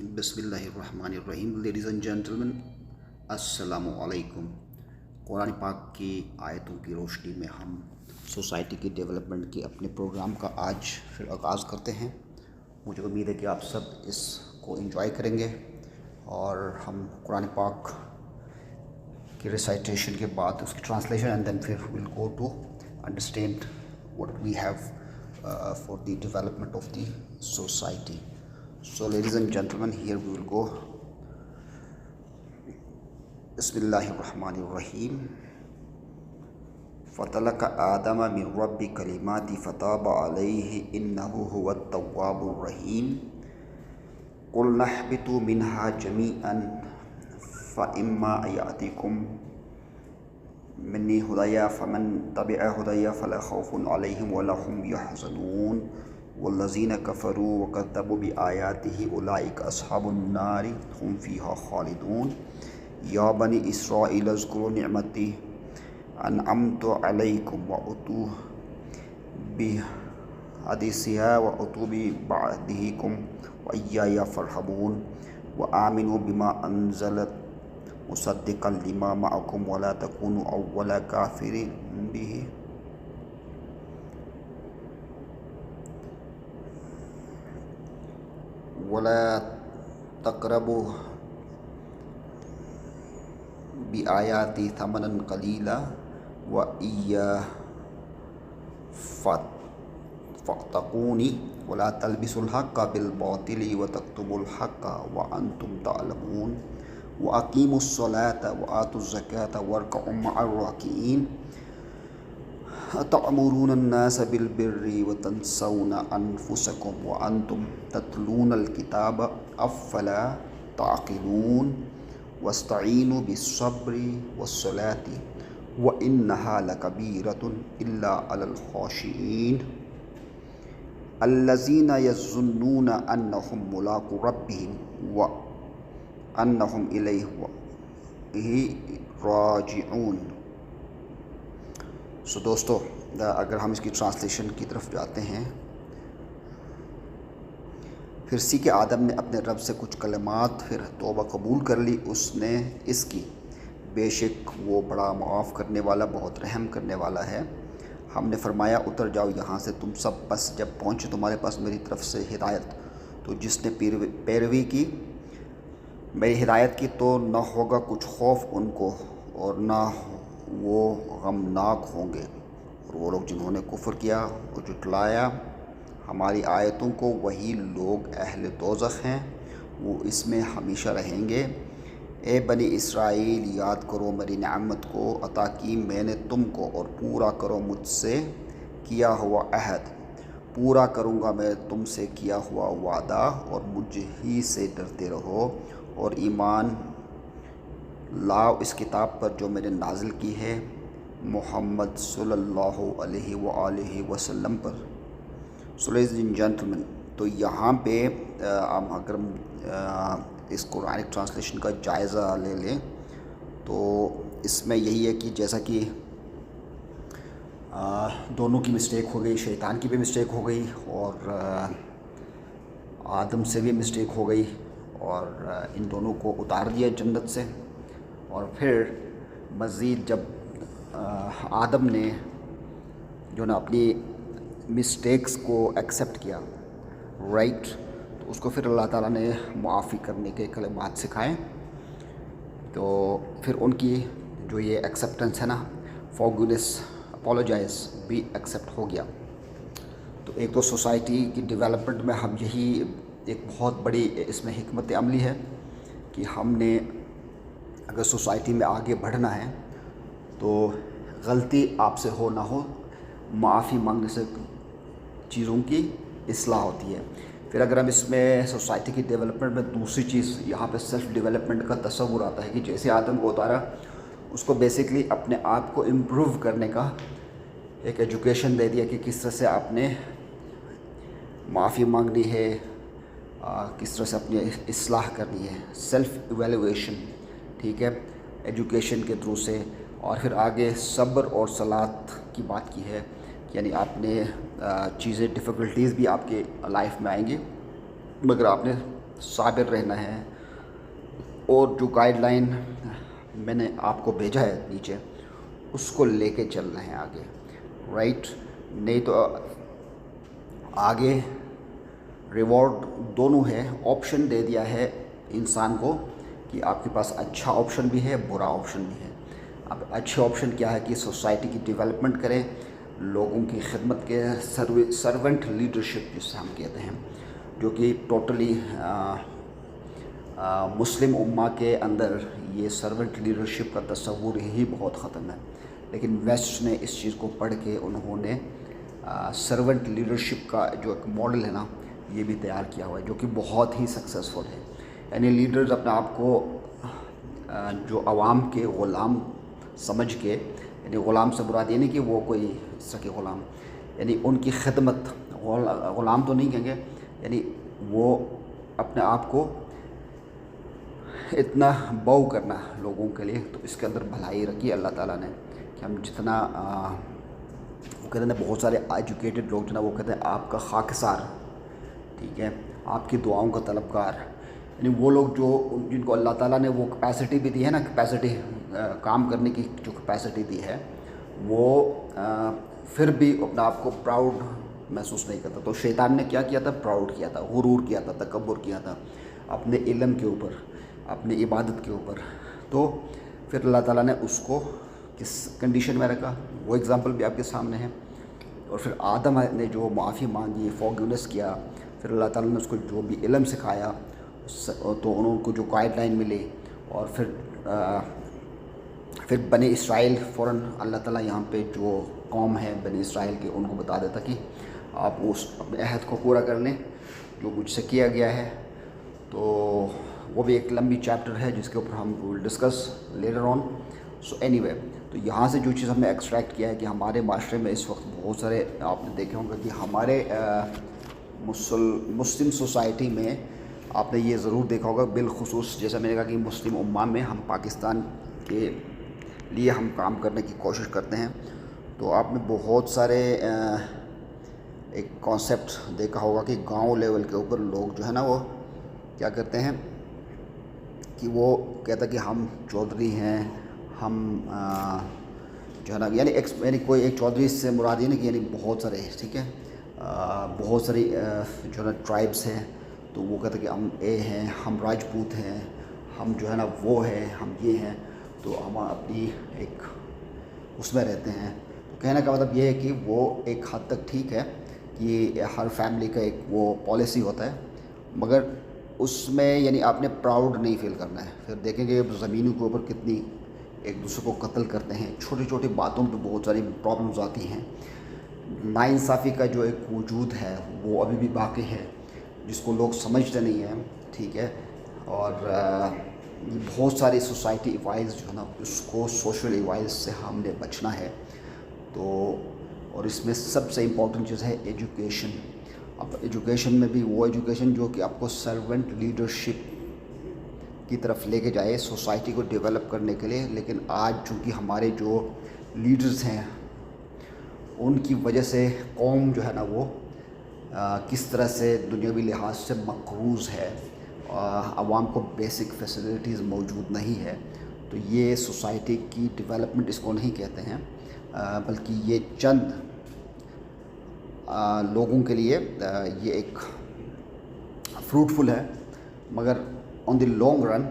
बिस्मिल्लाहिर्रहमानिर्रहीम। Ladies and gentleman, अस्सलामु अलैकुम। कुरान पाक की आयतों की रोशनी में हम सोसाइटी की डेवलपमेंट के अपने प्रोग्राम का आज फिर आगाज़ करते हैं। मुझे उम्मीद है कि आप सब इसको एंजॉय करेंगे और हम कुरान पाक की रिसाइटेशन के बाद उसकी ट्रांसलेशन एंड देन फिर will go to understand what we have for the development of the society. So ladies and gentlemen, here we will go. Bismillahirrahmanirrahim. فَتَلَقَى آدَمَ مِنْ رَبِّ كَلِمَاتٍ فَتَابَ عَلَيْهِ إِنَّهُ هُوَ التَّوَّابُ الرَّحِيمُ قُلْنَا اهْبِطُوا مِنْهَا جَمِيعًا فَإِمَّا يَأْتِيكُمْ مني هدايا فمن تبع هدايا فلا خوف عليهم ولا هم يحزنون والذين كفروا وكذبوا بآياته أولئك أصحاب النار هم فيها خالدون يا بني إسرائيل اذكروا نعمتي أنعمت عليكم وأتوا بحديثها وأتوا ببعدهم وإياي فارهبون وآمنوا بما أنزلت مصدقا لما معكم ولا تكونوا أول كافر به ولا تقربوا بآياتي ثمنا قليلا وإياي فاتقوني ولا تلبسوا الحق بالباطل وتكتموا الحق وأنتم تعلمون وأقيموا الصلاة وآتوا الزكاة واركعوا مع الراكعين أتأمرون الناس بالبر وتنسون أنفسكم وأنتم تتلون الكتاب أفلا تعقلون واستعينوا بالصبر والصلاة وإنها لكبيرة إلا على الخاشعين الذين يظنون أنهم ملاقو ربهم وأنهم إليه راجعون. سو دوستو، اگر ہم اس کی ٹرانسلیشن کی طرف جاتے ہیں، پھر سیکھے آدم نے اپنے رب سے کچھ کلمات، پھر توبہ قبول کر لی اس نے اس کی، بے شک وہ بڑا معاف کرنے والا بہت رحم کرنے والا ہے. ہم نے فرمایا اتر جاؤ یہاں سے تم سب، بس جب پہنچے تمہارے پاس میری طرف سے ہدایت، تو جس نے پیروی کی میری ہدایت کی تو نہ ہوگا کچھ خوف ان کو اور نہ وہ غمناک ہوں گے. اور وہ لوگ جنہوں نے کفر کیا اور جھٹلایا ہماری آیتوں کو، وہی لوگ اہل دوزخ ہیں، وہ اس میں ہمیشہ رہیں گے. اے بنی اسرائیل، یاد کرو میری نعمت کو عطا کی میں نے تم کو، اور پورا کرو مجھ سے کیا ہوا عہد. پورا کروں گا میں تم سے کیا ہوا وعدہ، اور مجھ ہی سے ڈرتے رہو اور ایمان لاؤ اس کتاب پر جو میں نے نازل کی ہے محمد صلی اللہ علیہ وآلہ وسلم پر. So ladies and gentlemen، تو یہاں پہ اگر اس قرآنک ٹرانسلیشن کا جائزہ لے لیں تو اس میں یہی ہے کہ جیسا کہ دونوں کی مسٹیک ہو گئی، شیطان کی بھی مسٹیک ہو گئی اور آدم سے بھی مسٹیک ہو گئی، اور ان دونوں کو اتار دیا جنت سے. اور پھر مزید جب آدم نے جو نا اپنی مسٹیکس کو ایکسیپٹ کیا، رائٹ، تو اس کو پھر اللہ تعالیٰ نے معافی کرنے کے کلمات سکھائے. تو پھر ان کی جو یہ ایکسیپٹنس ہے نا، فارگونیس، اپولوجائز بھی ایکسیپٹ ہو گیا. تو ایک تو سوسائٹی کی ڈیولپمنٹ میں ہم یہی ایک بہت بڑی اس میں حکمت عملی ہے کہ ہم نے اگر سوسائٹی میں آگے بڑھنا ہے تو غلطی آپ سے ہو نہ ہو، معافی مانگنے سے چیزوں کی اصلاح ہوتی ہے. پھر اگر ہم اس میں سوسائٹی کی ڈیولپمنٹ میں دوسری چیز یہاں پہ سیلف ڈیولپمنٹ کا تصور آتا ہے کہ جیسے آدم کو اتارا، اس کو بیسکلی اپنے آپ کو امپروو کرنے کا ایک ایجوکیشن دے دیا کہ کس طرح سے آپ نے معافی مانگنی ہے، کس طرح سے اپنی اصلاح کرنی ہے، سیلف ایویلویشن، ٹھیک ہے، ایجوکیشن کے تھرو سے. اور پھر آگے صبر اور صلات کی بات کی ہے، یعنی آپ نے چیزیں ڈیفیکلٹیز بھی آپ کے لائف میں آئیں گی، مگر آپ نے साबिर रहना है, और जो गाइडलाइन मैंने आपको भेजा है नीचे उसको लेके चलना है आगे, राइट। नहीं तो आगे रिवॉर्ड दोनों है, ऑप्शन दे दिया है इंसान को कि आपके पास अच्छा ऑप्शन भी है, बुरा ऑप्शन भी है। अब अच्छे ऑप्शन क्या है कि सोसाइटी की डेवलपमेंट करें, लोगों की खिदमत के, सर्वेंट लीडरशिप जिसे हम कहते हैं, जो कि टोटली मुस्लिम उम्मा के अंदर ये सर्वेंट लीडरशिप का तस्वुर ही बहुत ख़त्म है। लेकिन वेस्ट ने इस चीज़ को पढ़ के उन्होंने सर्वेंट लीडरशिप का जो एक मॉडल है ना, ये भी तैयार किया हुआ है, जो कि बहुत ही सक्सेसफुल है। यानी लीडर्स अपने आप को जो आवाम के ग़ुलाम समझ के, यानी ग़ुलाम से मुराद ये नहीं कि वो कोई सके ग़ुलाम, यानी उनकी खिदमत, ग़ुलाम तो नहीं कहेंगे, यानी वो अपने आप को इतना बाऊ करना लोगों के लिए, तो इसके अंदर भलाई रखी अल्लाह ताला ने कि हम जितना वो कहते हैं बहुत सारे एजुकेटेड लोग जो ना, वो कहते हैं आपका खाकसार, ठीक है, आपकी दुआओं का तलबगार, यानी वो लोग जो जिनको अल्लाह ताला ने वो कैपेसिटी भी दी है ना, कैपेसिटी काम करने की जो कैपेसिटी दी है, वो फिर भी अपने आप को प्राउड महसूस नहीं करता। तो शैतान ने क्या किया था? प्राउड किया था, गुरूर किया था, तकब्बुर किया था अपने इल्म के ऊपर, अपनी इबादत के ऊपर। तो फिर अल्लाह ताला ने उसको किस कंडीशन में रखा, वो एग्ज़ाम्पल भी आपके सामने है। और फिर आदम ने जो माफ़ी मांगी, फॉरगिवनेस किया, फिर अल्लाह ताला ने उसको जो भी इल्म सिखाया, तो उनको जो गाइडलाइन मिली, और फिर बने इसराइल, फ़ौरन अल्लाह ताला यहाँ पे जो कौम है बने इसराइल के, उनको बता देता कि आप उस अपने अहद को पूरा कर लें जो मुझसे किया गया है। तो वो भी एक लंबी चैप्टर है जिसके ऊपर हम will discuss later on. So anyway, तो यहाँ से जो चीज़ हमने एक्सट्रैक्ट किया है कि हमारे माशरे में इस वक्त बहुत सारे, आपने देखे होंगे कि हमारे मुस्लिम सोसाइटी में आपने ये ज़रूर देखा होगा, बिलखुसूस जैसा मैंने कहा कि मुस्लिम उम्मा में हम पाकिस्तान के लिए हम काम करने की कोशिश करते हैं। तो आपने बहुत सारे एक कॉन्सेप्ट देखा होगा कि गांव लेवल के ऊपर लोग जो है ना, वो क्या करते हैं कि वो कहता कि हम चौधरी हैं, हम जो है ना, यानी कोई एक चौधरी से मुराद ये नहीं कि यानी बहुत सारे, ठीक है, बहुत सारी जो है ना ट्राइब्स हैं, तो वो कहते कि हम ए हैं, हम राजपूत हैं, हम जो है ना वो है, हम ये हैं, तो हम अपनी एक उसमें रहते हैं। तो कहने का मतलब ये है कि वो एक हद तक ठीक है कि हर फैमिली का एक वो पॉलिसी होता है, मगर उसमें यानी आपने प्राउड नहीं फील करना है। फिर देखेंगे ज़मीनों के ऊपर कितनी एक दूसरे को कत्ल करते हैं, छोटी छोटी बातों पे बहुत सारी प्रॉब्लम्स आती हैं। नाइंसाफ़ी का जो एक वजूद है वो अभी भी बाकी है, जिसको लोग समझते नहीं हैं, ठीक है। और बहुत सारी सोसाइटी इवाइल्स जो है ना, उसको सोशल इवाइल्स से हमने बचना है। तो और इसमें सबसे इम्पॉर्टेंट चीज़ है एजुकेशन। अब एजुकेशन में भी वो एजुकेशन जो कि आपको सर्वेंट लीडरशिप की तरफ लेके जाए, सोसाइटी को डेवलप करने के लिए। लेकिन आज चूँकि हमारे जो लीडर्स हैं उनकी वजह से कौम जो है ना वो किस तरह से दुनियावी लिहाज से मकरूज़ है, आवाम को बेसिक फैसिलिटीज़ मौजूद नहीं है। तो ये सोसाइटी की डेवलपमेंट इसको नहीं कहते हैं, बल्कि ये चंद लोगों के लिए ये एक फ्रूटफुल है। मगर ऑन द लॉन्ग रन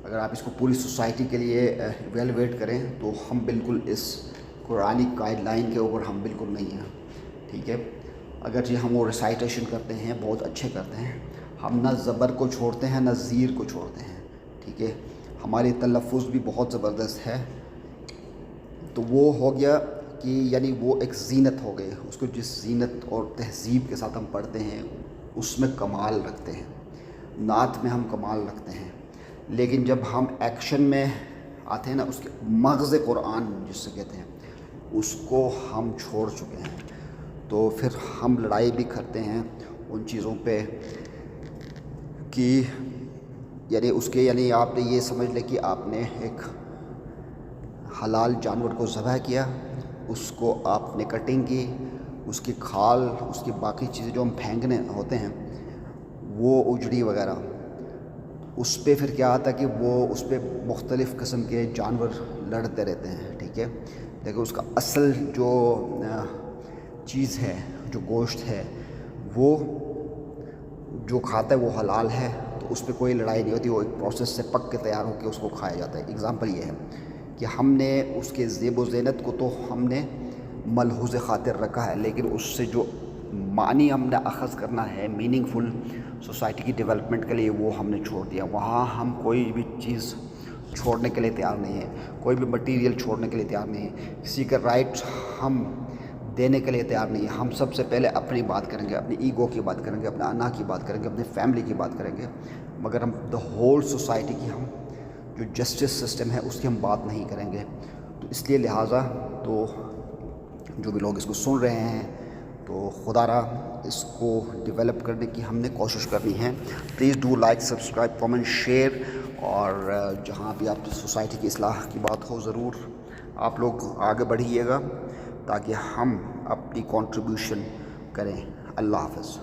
अगर आप इसको पूरी सोसाइटी के लिए इवेलुएट करें तो हम बिल्कुल इस कुरानिक गाइडलाइन के ऊपर हम बिल्कुल नहीं हैं, ठीक है। अगर जी हम वो रिसाइटेशन करते हैं, बहुत अच्छे करते हैं, हम ना ज़बर को छोड़ते हैं ना ज़ीर को छोड़ते हैं, ठीक है। हमारी तलफ़ुज़ भी बहुत ज़बरदस्त है। तो वो हो गया कि यानी वो एक ज़ीनत हो गई, उसको जिस ज़ीनत और तहज़ीब के साथ हम पढ़ते हैं उसमें कमाल रखते हैं, नात में हम कमाल रखते हैं। लेकिन जब हम एक्शन में आते हैं ना, उसके मग़ज़ कुरान जिससे कहते हैं, उसको हम छोड़ चुके हैं। तो फिर हम लड़ाई भी करते हैं उन चीज़ों पे कि यानी उसके यानी आपने ये समझ लें कि आपने एक हलाल जानवर को ज़बह किया, उसको आपने कटिंग की, उसकी खाल, उसकी बाकी चीज़ें जो हम फेंकने होते हैं वो उजड़ी वगैरह, اس پہ پھر کیا آتا ہے کہ وہ اس پہ مختلف قسم کے جانور لڑتے رہتے ہیں، ٹھیک ہے. لیکن اس کا اصل جو چیز ہے، جو گوشت ہے، وہ جو کھاتا ہے وہ حلال ہے، تو اس پہ کوئی لڑائی نہیں ہوتی. وہ ایک پروسیس سے پک کے تیار ہو کے اس کو کھایا جاتا ہے. اگزامپل یہ ہے کہ ہم نے اس کے زیب و زینت کو تو ہم نے ملحوظ خاطر رکھا ہے، لیکن اس سے جو معنی ہم نے اخذ کرنا ہے میننگ فل سوسائٹی کی ڈیولپمنٹ کے لیے، وہ ہم نے چھوڑ دیا. وہاں ہم کوئی بھی چیز چھوڑنے کے لیے تیار نہیں ہے، کوئی بھی مٹیریل چھوڑنے کے لیے تیار نہیں ہے، کسی کا رائٹ ہم دینے کے لیے تیار نہیں ہے. ہم سب سے پہلے اپنی بات کریں گے، اپنی ایگو کی بات کریں گے، اپنے انا کی بات کریں گے، اپنی فیملی کی بات کریں گے، مگر ہم دا ہول سوسائٹی کی، ہم جو جسٹس سسٹم ہے اس کی ہم بات نہیں کریں گے. تو اس لیے لہٰذا تو جو بھی لوگ اس کو سن رہے ہیں، تو خدا را اس کو ڈیولپ کرنے کی ہم نے کوشش کرنی ہے. Please do like, subscribe, comment, share, اور جہاں بھی آپ سوسائٹی کی اصلاح کی بات ہو ضرور آپ لوگ آگے بڑھیے گا تاکہ ہم اپنی کنٹریبیوشن کریں. اللہ حافظ.